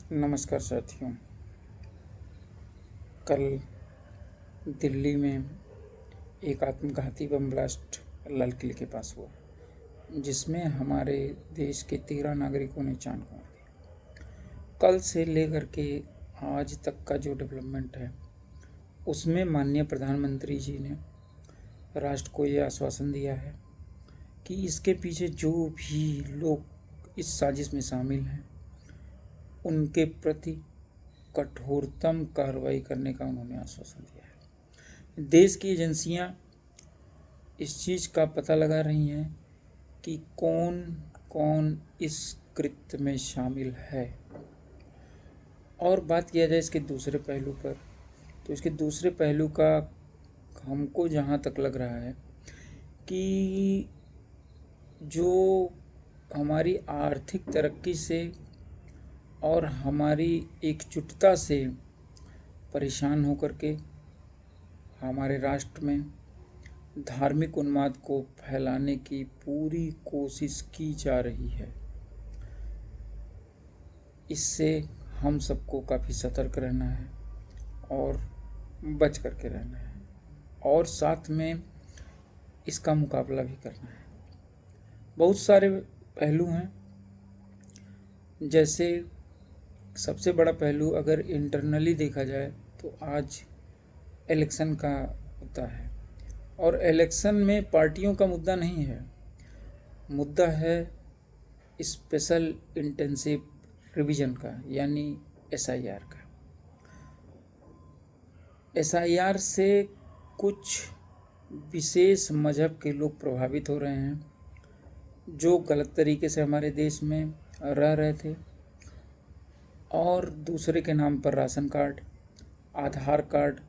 नमस्कार साथियों। कल दिल्ली में एक आत्मघाती बम ब्लास्ट लाल किले के पास हुआ, जिसमें हमारे देश के 13 नागरिकों ने जान गंवा दी। कल से लेकर के आज तक का जो डेवलपमेंट है, उसमें माननीय प्रधानमंत्री जी ने राष्ट्र को ये आश्वासन दिया है कि इसके पीछे जो भी लोग इस साजिश में शामिल हैं, उनके प्रति कठोरतम कार्रवाई करने का उन्होंने आश्वासन दिया है। देश की एजेंसियां इस चीज़ का पता लगा रही हैं कि कौन कौन इस कृत्य में शामिल है। और बात किया जाए इसके दूसरे पहलू पर, तो इसके दूसरे पहलू का हमको जहाँ तक लग रहा है कि जो हमारी आर्थिक तरक्की से और हमारी एकजुटता से परेशान होकर के हमारे राष्ट्र में धार्मिक उन्माद को फैलाने की पूरी कोशिश की जा रही है। इससे हम सबको काफ़ी सतर्क रहना है और बच करके रहना है, और साथ में इसका मुकाबला भी करना है। बहुत सारे पहलू हैं, जैसे सबसे बड़ा पहलू अगर इंटरनली देखा जाए तो आज इलेक्शन का मुद्दा है, और इलेक्शन में पार्टियों का मुद्दा नहीं है, मुद्दा है स्पेशल इंटेंसिव रिवीजन का, यानी SIR का। SIR से कुछ विशेष मजहब के लोग प्रभावित हो रहे हैं, जो गलत तरीके से हमारे देश में रह रहे थे और दूसरे के नाम पर राशन कार्ड, आधार कार्ड,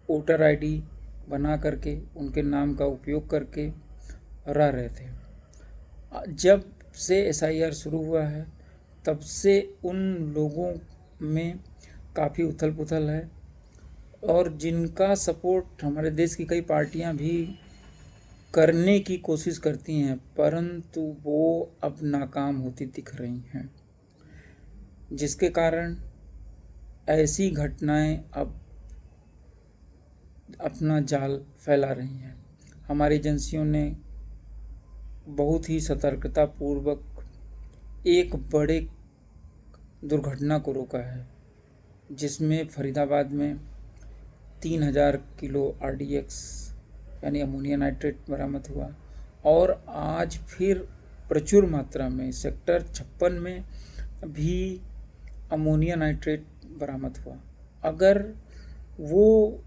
वोटर ID बना करके उनके नाम का उपयोग करके रह रहे थे। जब से SIR शुरू हुआ है, तब से उन लोगों में काफ़ी उथल पुथल है, और जिनका सपोर्ट हमारे देश की कई पार्टियां भी करने की कोशिश करती हैं, परंतु वो अब नाकाम होती दिख रही हैं, जिसके कारण ऐसी घटनाएं अब अपना जाल फैला रही हैं। हमारी एजेंसियों ने बहुत ही सतर्कतापूर्वक एक बड़े दुर्घटना को रोका है, जिसमें फरीदाबाद में 3000 किलो RDX यानी अमोनिया नाइट्रेट बरामद हुआ, और आज फिर प्रचुर मात्रा में सेक्टर 56 में भी अमोनिया नाइट्रेट बरामद हुआ। अगर वो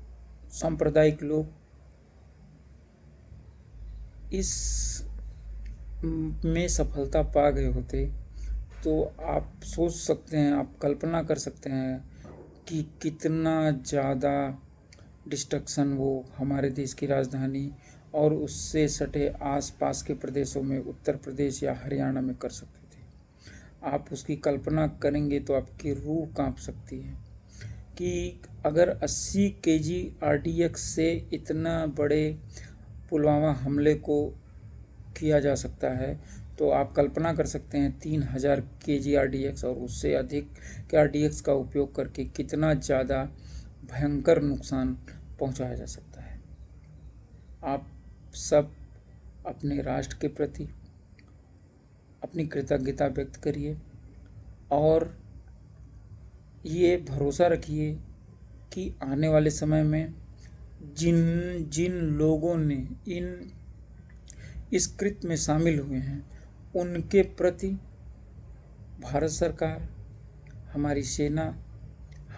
सांप्रदायिक लोग इस में सफलता पा गए होते, तो आप सोच सकते हैं, आप कल्पना कर सकते हैं कि कितना ज़्यादा डिस्ट्रक्शन वो हमारे देश की राजधानी और उससे सटे आसपास के प्रदेशों में, उत्तर प्रदेश या हरियाणा में कर सकते थे। आप उसकी कल्पना करेंगे तो आपकी रूह कांप सकती है कि अगर 80 kg RDX से इतना बड़े पुलवामा हमले को किया जा सकता है, तो आप कल्पना कर सकते हैं 3000 kg RDX और उससे अधिक के RDX का उपयोग करके कितना ज़्यादा भयंकर नुकसान पहुंचाया जा सकता है। आप सब अपने राष्ट्र के प्रति अपनी कृतज्ञता व्यक्त करिए, और ये भरोसा रखिए कि आने वाले समय में जिन जिन लोगों ने इस कृत्य में शामिल हुए हैं, उनके प्रति भारत सरकार, हमारी सेना,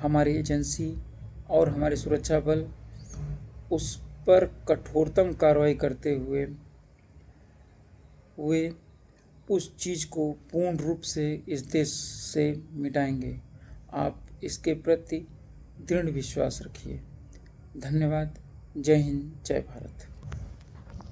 हमारी एजेंसी और हमारे सुरक्षा बल उस पर कठोरतम कार्रवाई करते हुए उस चीज़ को पूर्ण रूप से इस देश से मिटाएंगे। आप इसके प्रति दृढ़ विश्वास रखिए। धन्यवाद। जय हिंद, जय भारत।